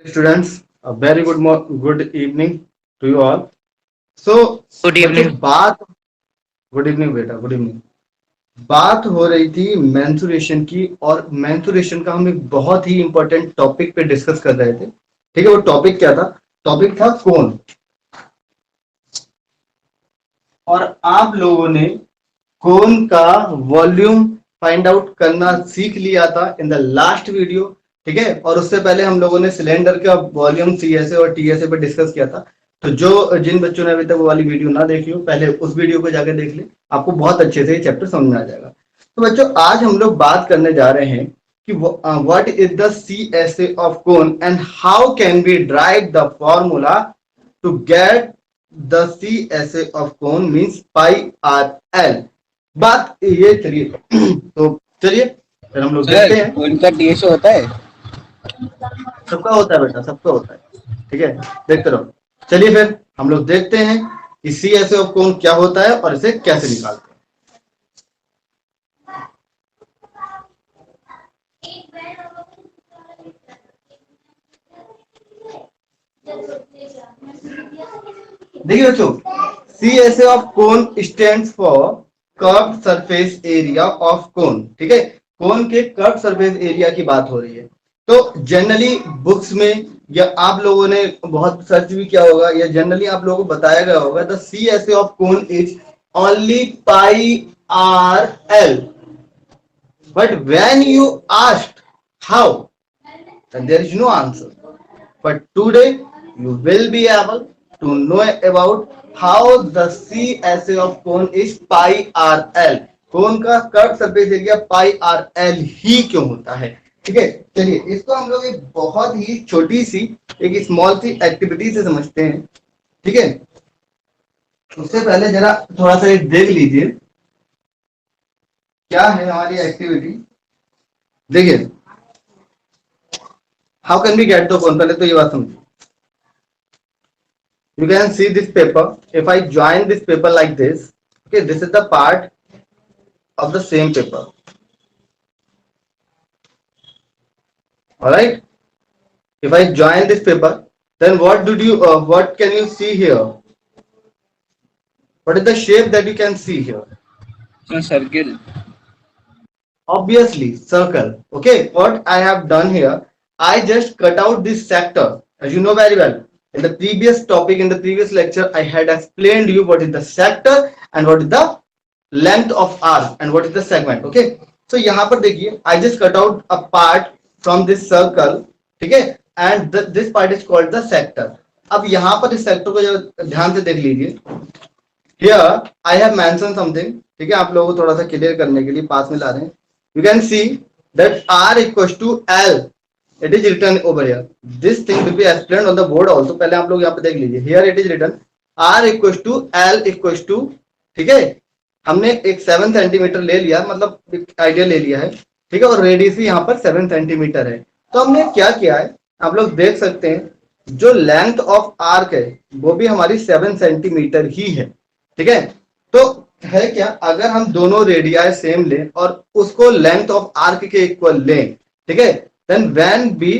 Students, a very good evening to you all. So good बच्चों evening. Good evening बेटा, good evening. बात हो रही थी मेंसुरेशन की, और मेंसुरेशन का हम एक बहुत ही इंपॉर्टेंट टॉपिक पे डिस्कस कर रहे थे। ठीक है, वो टॉपिक क्या था? टॉपिक था कोन। और आप लोगों ने कोन का वॉल्यूम फाइंड आउट करना सीख लिया था इन द लास्ट वीडियो। ठीक है, और उससे पहले हम लोगों ने सिलेंडर का वॉल्यूम सीएसए और टीएसए पे डिस्कस किया था। तो जो जिन बच्चों ने अभी तक वो वाली वीडियो ना देखी हो, पहले उस वीडियो को जाकर देख ले, आपको बहुत अच्छे से ये चैप्टर समझ में आ जाएगा। तो बच्चों, आज हम लोग बात करने जा रहे हैं कि what is the CSA of cone and how can we drive the formula to get the CSA of cone means pi are l. बात ये चलिए तो चलिए फिर हम लोग देखते सर हैं। उनका टीएसओ होता है। सबका होता है बेटा, सबका होता है। ठीक है, देखते रहो। चलिए फिर हम लोग देखते हैं कि सीएसए ऑफ कोन क्या होता है और इसे कैसे निकालते हैं। देखिए बच्चों, CSA of cone stands for curved surface area of cone. ठीक है, कोन के कर्व्ड सरफेस एरिया की बात हो रही है। तो जनरली बुक्स में या आप लोगों ने बहुत सर्च भी किया होगा, या जनरली आप लोगों को बताया गया होगा, the CSA of cone is only pi R L. But when you asked how, then there is no answer. But today you will be able to know about how the CSA of cone is pi r l। Cone का curve surface area pi are L ही क्यों होता है? ठीक है, चलिए इसको हम लोग एक बहुत ही छोटी सी, एक स्मॉल सी एक्टिविटी से समझते हैं। ठीक है, उससे पहले जरा थोड़ा सा एक देख लीजिए क्या है हमारी एक्टिविटी। देखिए, how can we get the cone, पहले तो ये बात समझिए। You can see this paper. If I join this paper like this, okay, this is the part of the same paper. All right. If I join this paper, then what can you see here? What is the shape that you can see here? Sir circle. Obviously, circle. Okay, what I have done here, I just cut out this sector. As you know very well, in the previous topic, in the previous lecture, I had explained you what is the sector and what is the length of arc and what is the segment. Okay, so यहाँ पर देखिए, I just cut out a part from this circle. ठीक है, and this part is called the sector. अब यहाँ पर इस sector को जरा ध्यान से देख लीजिए। Here I have mentioned something. ठीक है, आप लोगों को थोड़ा सा क्लियर करने के लिए पास में ला रहे हैं। You can see that R equals to L. It is written over here. This thing will be explained on the board also. पहले आप लोग यहाँ पे देख लीजिए। Here it is written R equals to L equals to, ठीक है, हमने एक 7 सेंटीमीटर ले लिया, मतलब एक आइडिया ले लिया है। ठीक है, और रेडियस भी यहाँ पर 7 सेंटीमीटर है। तो हमने क्या किया है, आप लोग देख सकते हैं, जो लेंथ ऑफ आर्क है वो भी हमारी 7 सेंटीमीटर ही है। ठीक है, तो है क्या, अगर हम दोनों रेडियाई सेम लें और उसको लेंथ ऑफ आर्क के इक्वल लें, ठीक है, then when we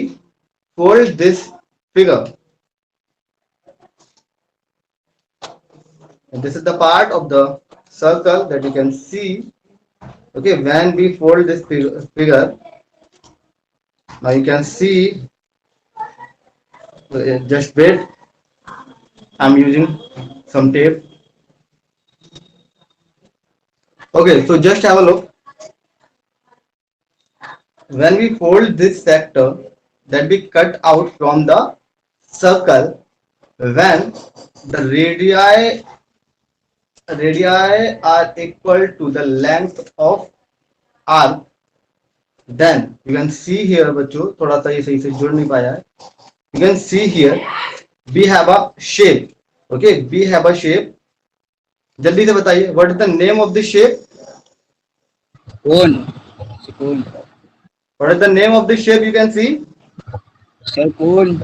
fold this figure, this is the part of the circle that you can see. Okay, when we fold this figure, now you can see, just wait, I'm using some tape. Okay, so just have a look. When we fold this sector that we cut out from the circle, when the radii are equal to the length of arc, then you can see here, बच्चों थोड़ा सा ये सही से जुड़ नहीं पाया है। You can see here we have a shape. Okay, we have a shape. जल्दी से बताइए, what is the name of this shape? Cone. Cone. What is the name of this shape? You can see. Sir cone.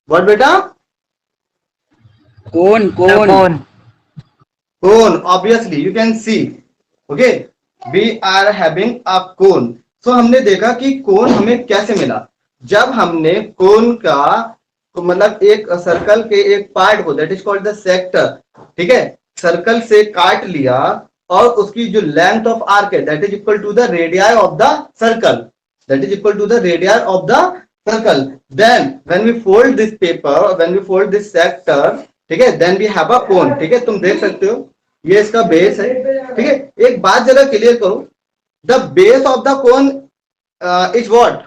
What बेटा? कोन sir कोन। कौन? Cone. Obviously you can see. Okay, we are having a cone. So हमने देखा कि कोन हमें कैसे मिला। जब हमने कोन का मतलब एक सर्कल के एक पार्ट को, that is called the sector, ठीक है, सर्कल से काट लिया और उसकी जो लेंथ ऑफ आर्क है that is equal to the radii of the circle, that is equal to the radii of the circle, then when we fold this paper, when we fold this sector, ठीक है, then we have a cone, ठीक है, तुम देख सकते हो ये इसका बेस है, ठीक है। एक बात जरा क्लियर करो, the base of the cone is what?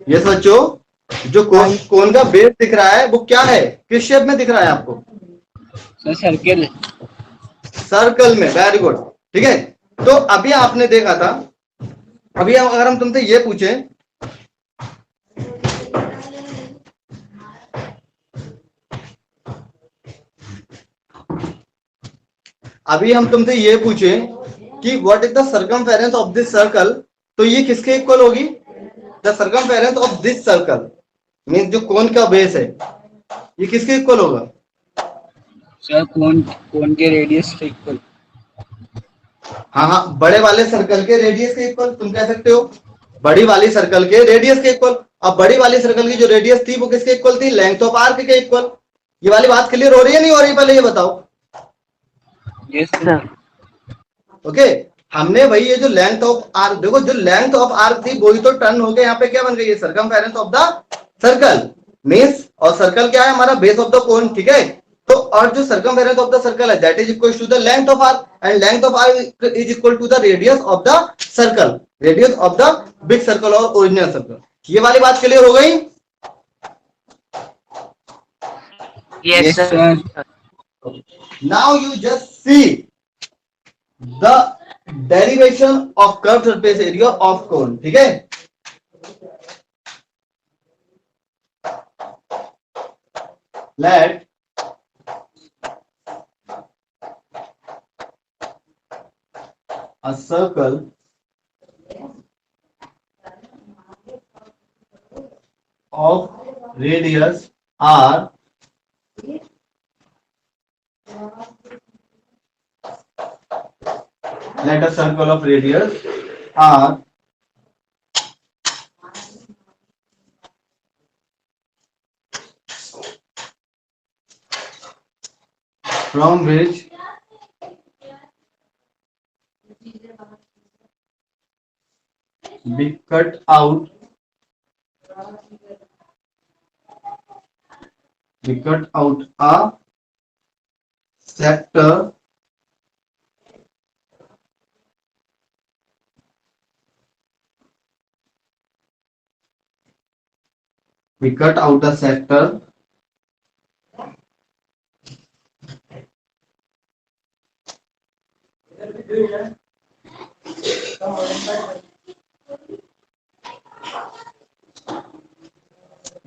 Yes बच्चों, जो कोन का बेस दिख रहा है वो क्या है, किस शेप में दिख रहा है आपको? Sir circle. सर्कल में, वेरी गुड, ठीक है। तो अभी आपने देखा था, अभी अगर हम तुमसे ये पूछे अभी हम तुमसे ये पूछे कि what is the circumference of this circle, तो ये किसके इक्वल होगी? The circumference of this circle means जो कोन का बेस है ये किसके इक्वल होगा? सर कोन कोन के रेडियस के इक्वल। हाँ हाँ, बड़े वाले सर्कल के रेडियस के इक्वल, तुम कह सकते हो बड़ी वाली सर्कल के रेडियस के इक्वल। अब बड़ी वाली सर्कल की जो रेडियस थी वो किसके इक्वल थी? लेंथ ऑफ आर्क के इक्वल। ये वाली बात क्लियर हो रही है नहीं हो रही, पहले ये बताओ। Yes sir. ओके, हमने वही ये जो लेंथ ऑफ आर्क, देखो जो लेंथ ऑफ आर्क थी वही तो टर्न हो गया, यहाँ पे क्या बन गई है? Circumference of the circle means, और सर्कल क्या है हमारा? बेस ऑफ द कोन, ठीक है। तो और जो सर्कमफेरेंस ऑफ द सर्कल है that is equal to the length of arc, and length of arc is equal to the radius of the circle, radius of the big circle और original circle. ये वाली बात clear हो गई? Yes sir. Now you just see the derivation of curve surface area of cone, ठीक है। Let a circle of radius r let a circle of radius r from which we cut out a sector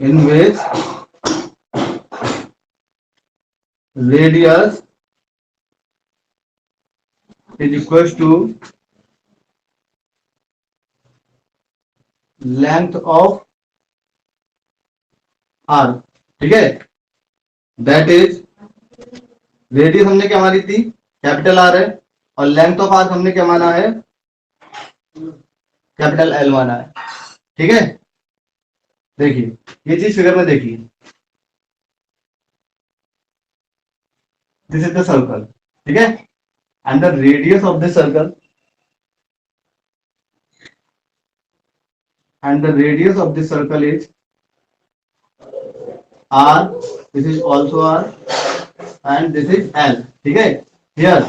in which radius is equals to length of r, ठीक है। That is, radius हमने क्या मानी थी? Capital R है, और length of arc हमने क्या माना है? कैपिटल एल माना है, ठीक है। देखिए ये चीज फिगर में देखिए, दिस इज द सर्कल, ठीक है, and the radius of the circle is r, this is also r, and this is l, ठीक है। Here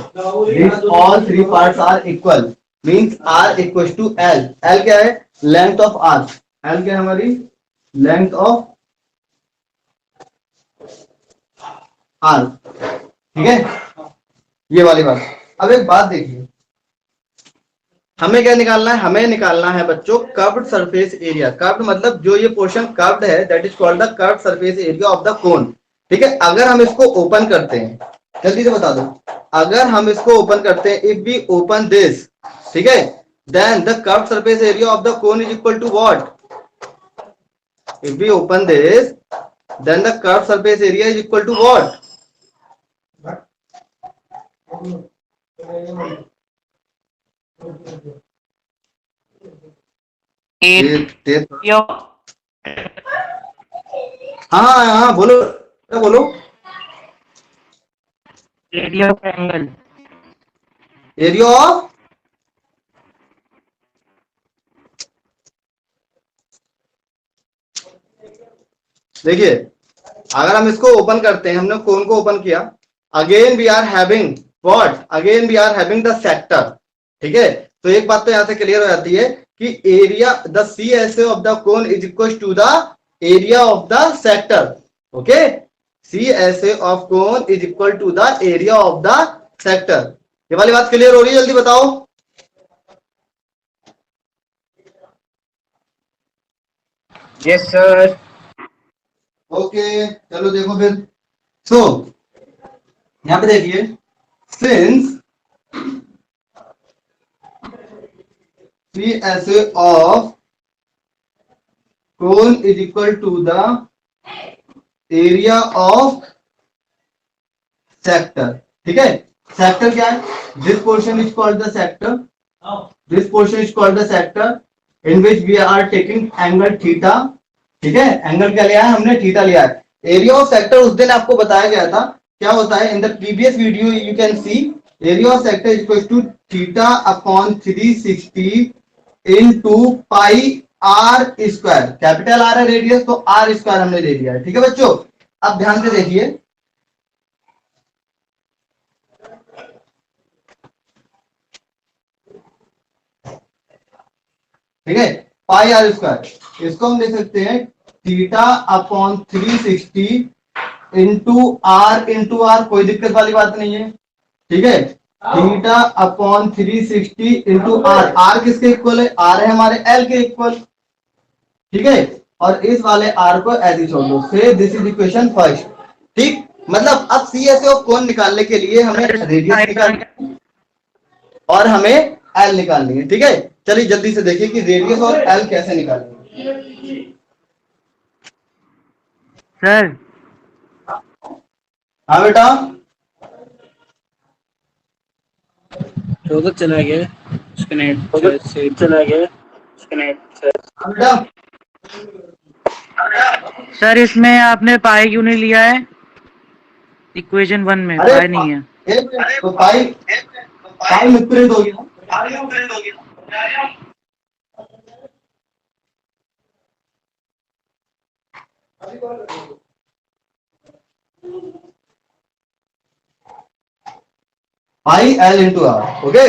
these all three parts are equal, means r equals to l। l क्या है? Length of r। l क्या है हमारी? Length of r, ठीक है। ये वाली बात। अब एक बात देखिए, हमें क्या निकालना है? हमें निकालना है बच्चों कर्व्ड सरफेस एरिया। कर्व्ड मतलब जो ये पोर्शन कर्व्ड है that is called the curved surface area of the कोन, ठीक है। अगर हम इसको ओपन करते हैं, जल्दी से बता दो, अगर हम इसको ओपन करते हैं, इफ वी ओपन दिस, ठीक है, then the curved surface area of the cone is equal to what? If we open this, then the curved surface area is equal to what? Area हाँ हाँ हाँ, बोलो बोलो। Of angle. Area of, देखिए अगर हम इसको ओपन करते हैं, हमने कोन को ओपन किया, again we are having what, again we are having the sector. ठीक है, तो एक बात तो यहां से क्लियर हो जाती है कि area the C S A of the cone is equal to the area of the sector. Okay, C S A of cone is equal to the area of the sector. ये वाली बात clear हो रही है? जल्दी बताओ। Yes sir. Okay, चलो देखो फिर। सो यहां पे देखिए, since CSA of cone is equal to the area of sector। ठीक है, सेक्टर क्या है? This portion is called the sector, this portion is called the sector in which we are taking angle theta. ठीक है, angle क्या लिया है हमने? थीटा लिया है। एरिया ऑफ सेक्टर उस दिन आपको बताया गया था, क्या होता है? In the previous video you can see area of sector is equal to theta upon 360 into pi R square. Capital R है रेडियस, तो आर स्क्वायर हमने ले लिया है। ठीक है बच्चों, अब ध्यान से देखिए, ठीक है, पाई आर स्क्वायर, इसको हम लिख सकते हैं थीटा अपॉन 360 इंटू आर, कोई दिक्कत वाली बात नहीं है। ठीक है, theta upon 360 into R, R किसके इक्वल है? आर है हमारे एल के इक्वल। ठीक है, और इस वाले आर को ऐसे छोड़ दो। से दिस इज इक्वेशन फर्स्ट। ठीक, मतलब अब सी एस ऑफ कोन निकालने के लिए हमें रेडियस निकालनी और हमें एल निकालनी है। ठीक है, चलिए जल्दी से देखिए कि रेडियस और एल कैसे निकालेंगे। सर हाँ बेटा, तो चला गया उसका नेट से चला गया उसका नेट। हाँ बेटा, सर इसमें आपने पाई क्यों नहीं लिया है? इक्वेशन 1 में अरे पाई नहीं है। एक मिनट, तो पाई पाई मिसप्रिंट हो गया। Pi L into R. Okay,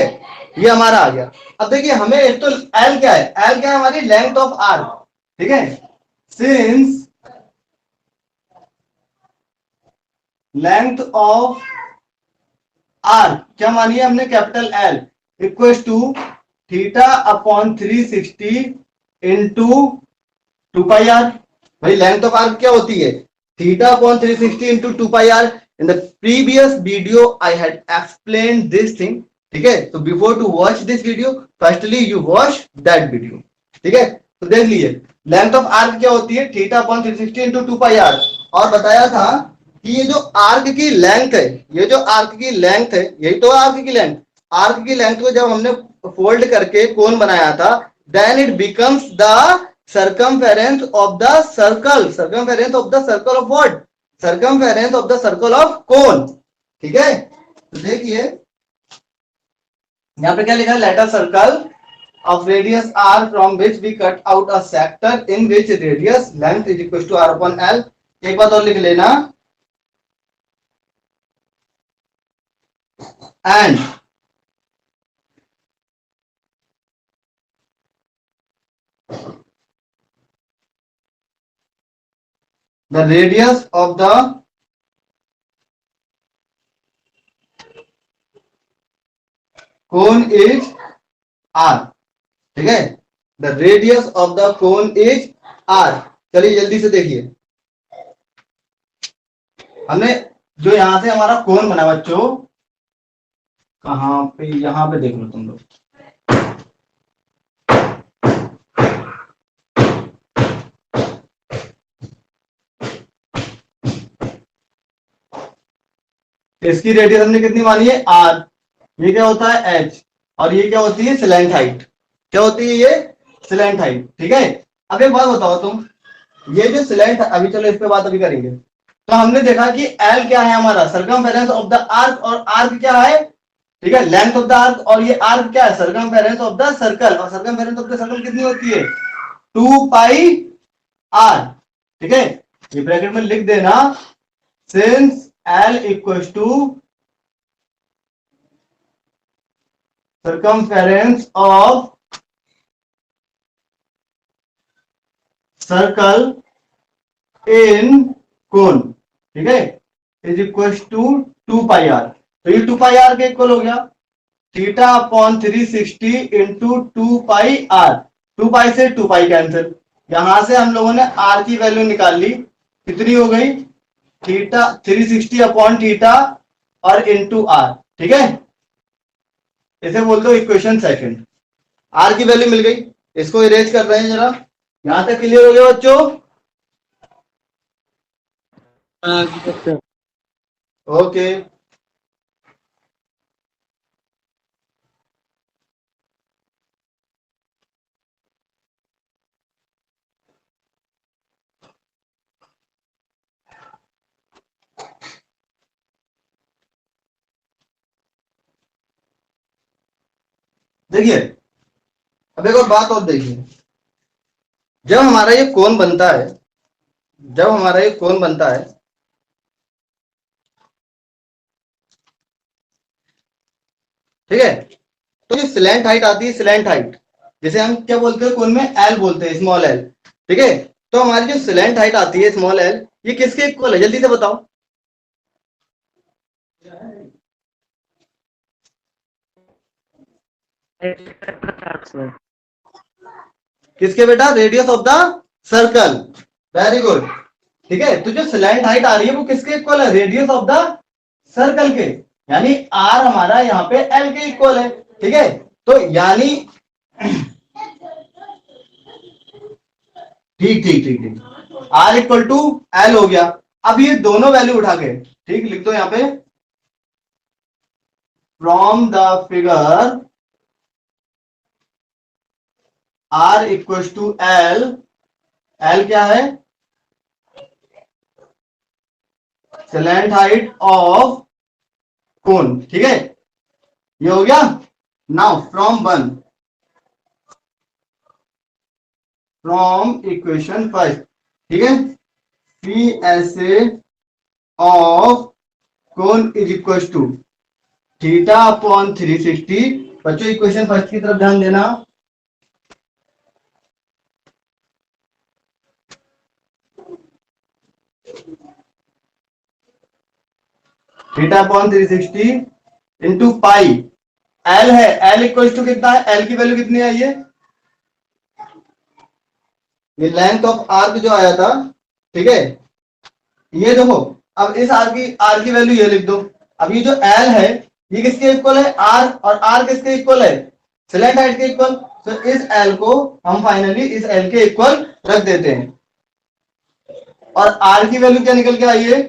ये हमारा आ गया। अब देखिए हमें एक तो एल क्या है? एल क्या है? हमारी लेंथ ऑफ आर। ठीक है, सिंस लेंथ ऑफ आर क्या मानिए हमने? Capital L equal to theta upon 360 into 2 pi R. भाई लेंथ ऑफ आर क्या होती है? Theta upon 360 into 2 pi R. In the previous video I had explain this thing. ठीक है, तो before to watch this video, firstly you watch that video. ठीक है, तो देख लीजिए लेंथ ऑफ आर्क क्या होती है? Theta upon 360 into 2 pi R. और बताया था कि ये जो आर्क की लेंथ है, ये जो आर्क की लेंथ है, यही तो आर्क की लेंथ। आर्क की लेंथ को जब हमने फोल्ड करके कोन बनाया था, then it becomes the circumference of the circle, circumference of the circle of what? Circumference of the circle of cone। ठीक है, तो देखिए यहां पे क्या लिखा है? Let a circle of radius r from which we cut out a sector in which radius length is equal to r upon l। एक बात और लिख लेना, and the radius of the cone is r। ठीक है, the radius of the cone is R. चलिए जल्दी से देखिए, हमने जो यहां से हमारा कोन बना बच्चों, कहां पे? यहां पे देख लो तुम लोग, इसकी रेडियस हमने कितनी मानी है? आर। ये क्या होता है? एच। और ये क्या होती है, सिलेंट हाइट। क्या होती है ये, सिलेंट हाइट। ठीक है, अब एक बात बताओ तुम, ये जो सिलेंट, अभी चलो इस पे बात अभी करेंगे। तो हमने देखा कि एल क्या है हमारा, सर्कमफेरेंस ऑफ द आर्क, और आर्क क्या है, ठीक है, लेंथ ऑफ द आर्क, और ये आर्क क्या है, सर्कमफेरेंस ऑफ द सर्कल, और सर्कमफेरेंस ऑफ द सर्कल कितनी होती है, 2 पाई आर। ठीक है, ये ब्रैकेट में लिख देना, since L equals to circumference of circle in cone, ठीक है, is equal to 2 pi R. तो ये 2 पाई आर के इक्वल हो गया, theta upon 360 into 2 pi R. 2 pi से 2 पाई कैंसिल, यहां से हम लोगों ने आर की वैल्यू निकाल ली, कितनी हो गई, थीटा 360 अपॉन थीटा और इंटू आर। ठीक है, इसे बोलते हो इक्वेशन सेकंड। आर की वैल्यू मिल गई, इसको इरेज कर रहे हैं जरा, यहां तक क्लियर हो गया बच्चों। ओके, देखिए अब एक और बात और देखिए, जब हमारा ये कोण बनता है, जब हमारा ये कोण बनता है, ठीक है, तो ये सिलेंट हाइट आती है, सिलेंट हाइट, जिसे हम क्या बोलते हैं कोण में, एल बोलते हैं, स्मॉल एल। ठीक है, तो हमारी जो सिलेंट हाइट आती है, स्मॉल एल, ये किसके इक्वल है, जल्दी से बताओ, किसके बेटा, radius of the circle. Very good. ठीक है, तो जो सिलेंट हाइट आ रही है वो किसके इक्वल है, रेडियस ऑफ द सर्कल के, यानी आर हमारा यहाँ पे एल के इक्वल है। ठीक है, तो यानी ठीक ठीक ठीक ठीक, आर इक्वल टू एल हो गया। अब ये दोनों वैल्यू उठा के, ठीक, लिख दो यहाँ पे, from the figure R equal to L, L क्या है, सिलेंट हाइट ऑफ कोन। ठीक है, ये हो गया। Now from one, from equation first, ठीक है, P S A of cone is equal to theta upon 360। बच्चों इक्वेशन फर्स्ट की तरफ ध्यान देना, theta upon 360 into pi, L है, एल इक्वल टू कितना है, एल की वैल्यू कितनी आई है, ये लेंथ ऑफ आर्क जो आया था। ठीक है, ये देखो, अब इस आर की वैल्यू ये लिख दो। अब ये जो एल है ये किसके इक्वल है, आर, और आर किसके इक्वल है, सिलेंट हाइट के इक्वल। तो इस एल को हम फाइनली इस एल के इक्वल रख देते हैं, और आर की वैल्यू क्या निकल के आई है,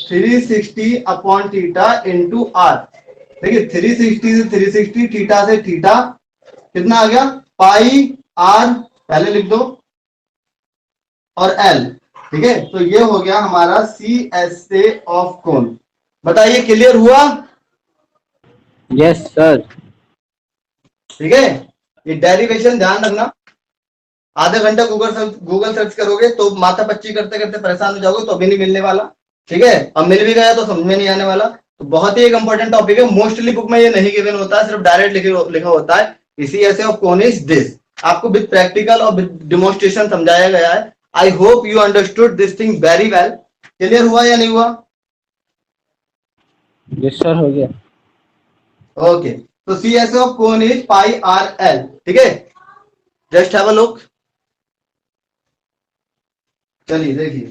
360 अपॉन थीटा इंटू आर। देखिए 360 से 360, थीटा से थीटा, कितना आ गया, पाई आर, पहले लिख दो, और एल। ठीक है, तो ये हो गया हमारा सी एस ए ऑफ कोन। बताइए क्लियर हुआ। Yes sir. ठीक है, ये डेरिवेशन ध्यान रखना, आधा घंटा गूगल सर्च करोगे तो माथा पच्ची करते करते परेशान हो जाओगे, तो अभी नहीं मिलने वाला। ठीक है, अब मिल भी गया तो समझ में नहीं आने वाला। तो बहुत ही एक इंपॉर्टेंट टॉपिक है, मोस्टली बुक में ये नहीं गिवन होता है, सिर्फ डायरेक्ट लिखा होता है, इसी ऐसे ऑफ कोन इज दिस। आपको विद प्रैक्टिकल और विद डिमोन्स्ट्रेशन समझाया गया है। I hope you understood this thing very well. Clear हुआ या नहीं हुआ। यस सर, हो गया। ओके, तो C S of cone is pi are L. ठीक है, जस्ट हैव अ लुक, चलिए देखिए,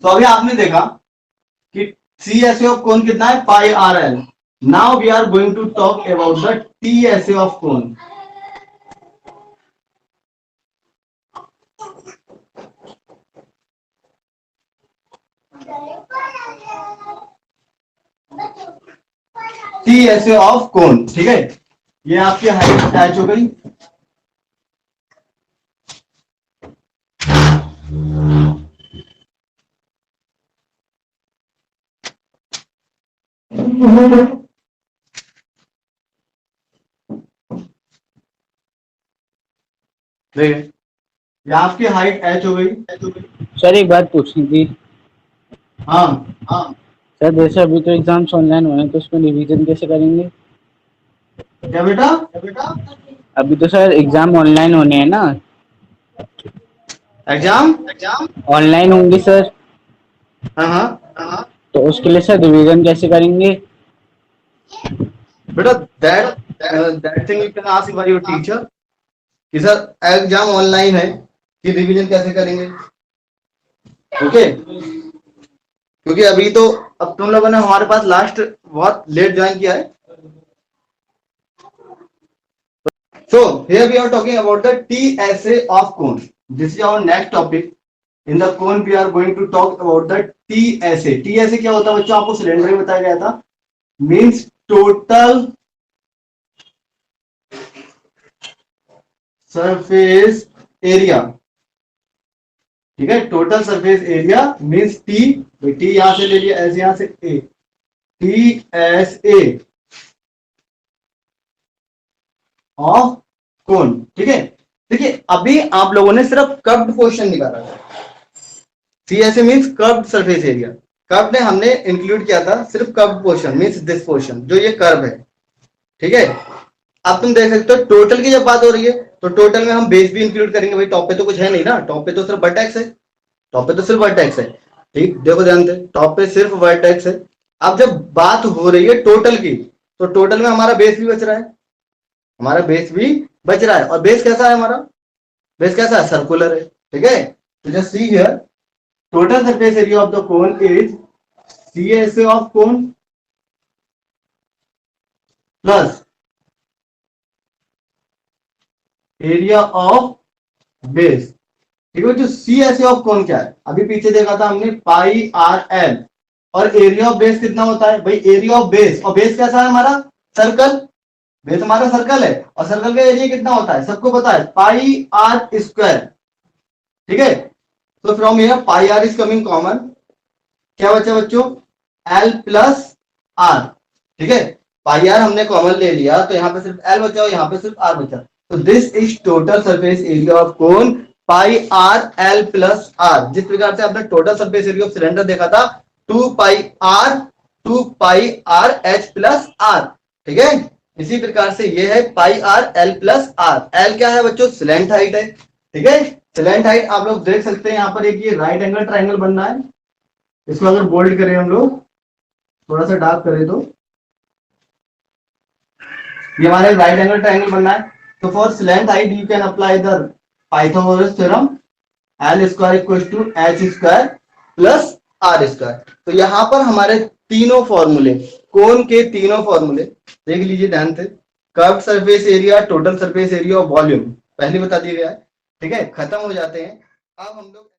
तो अभी आपने देखा कि सी एस ए ऑफ कोन कितना है, pi are L. Now we are going to talk about the T S A of cone. T S A of cone, ठीक है. ये आपकी हाइट एच हो गई. देखिए ये आपकी हाइट एच हो गई. सर एक बात पूछनी थी। हाँ हाँ. सर जैसे अभी तो एग्जाम्स ऑनलाइन हुए हैं तो उसमें रिवीजन कैसे करेंगे? क्या बेटा? अभी तो सर एग्जाम ऑनलाइन होने हैं ना। एग्जाम ऑनलाइन होंगे सर, हाँ हाँ. तो उसके लिए सर रिवीजन कैसे करेंगे? बेटा that thing you can ask by your teacher कि सर एग्जाम ऑनलाइन है कि रिवीजन कैसे करेंगे. ओके क्योंकि अभी तो अब तुम लोगों ने हमारे पास लास्ट बहुत लेट ज्वाइन किया है. So here we are talking about the TSA of cone. This is our next topic. In the cone we are going to talk about the TSA. TSA क्या होता है बच्चों, आपको सिलेंडर में बताया गया था. Means total surface area. ठीक है, total surface area means T. T यहां से ले लिया, ऐसे यहां से A. T S A of cone. ठीक है. देखिए अभी आप लोगों ने सिर्फ कर्व्ड पोर्शन निकाला था. C S A means curved surface area. Curve ने हमने इंक्लूड किया था सिर्फ curved portion means this portion जो ये कर्व है. ठीक है. अब तुम देख सकते हो टोटल की जब बात हो रही है तो टोटल में हम बेस भी इंक्लूड करेंगे. भाई टॉप पे तो कुछ है नहीं ना, टॉप पे तो सिर्फ वर्टेक्स है. टॉप पे तो सिर्फ वर्टेक्स है. ठीक, देखो ध्यान से, टॉप पे सिर्फ वर्टेक्स है. अब जब बात हो रही है टोटल की तो टोटल में हमारा बेस भी बच रहा है. हमारा बेस भी बच रहा है. और बेस कैसा है हमारा? बेस कैसा है? सर्कुलर है. ठीक है. तो just see here total surface area of the cone is CSA of cone plus area of base. ठीक है. जो CSA ऑफ कोन क्या है, अभी पीछे देखा था हमने पाई आर एल. और एरिया ऑफ बेस कितना होता है भाई? Area of base. और बेस कैसा है हमारा? सर्कल. बेस हमारा सर्कल है और सर्कल का एरिया कितना होता है सबको पता है, पाई आर स्क्वायर. ठीक है. तो from here pi R is coming common. क्या बचा बच्चों? L plus R. ठीक है. पाई आर हमने कॉमन ले लिया तो यहाँ पे सिर्फ एल बचा और यहाँ पे सिर्फ आर बचा. तो this is total surface area of cone pi are L plus R. जिस प्रकार से आपने total surface area of cylinder देखा था 2 pi R H plus R. ठीक है. इसी प्रकार से ये है pi are L plus R. L क्या है बच्चों? स्लैंट हाइट है. ठीक है. स्लैंट हाइट आप लोग देख सकते हैं यहाँ पर एक ये राइट एंगल ट्राइंगल बनना है. इसको अगर बोल्ड करें हम लोग, थोड़ा सा डार्क करें तो ये हमारे राइट एंगल ट्राइंगल बनना है. तो for slant height you can apply the Pythagoras theorem. L square equals to H square plus R square. तो यहाँ पर हमारे तीनों फॉर्मूले, कोन के तीनों फॉर्मूले देख लीजिए ध्यान से. Curve surface area, total surface area और वॉल्यूम पहले बता दिया गया है. ठीक है. खत्म हो जाते हैं. अब हम लोग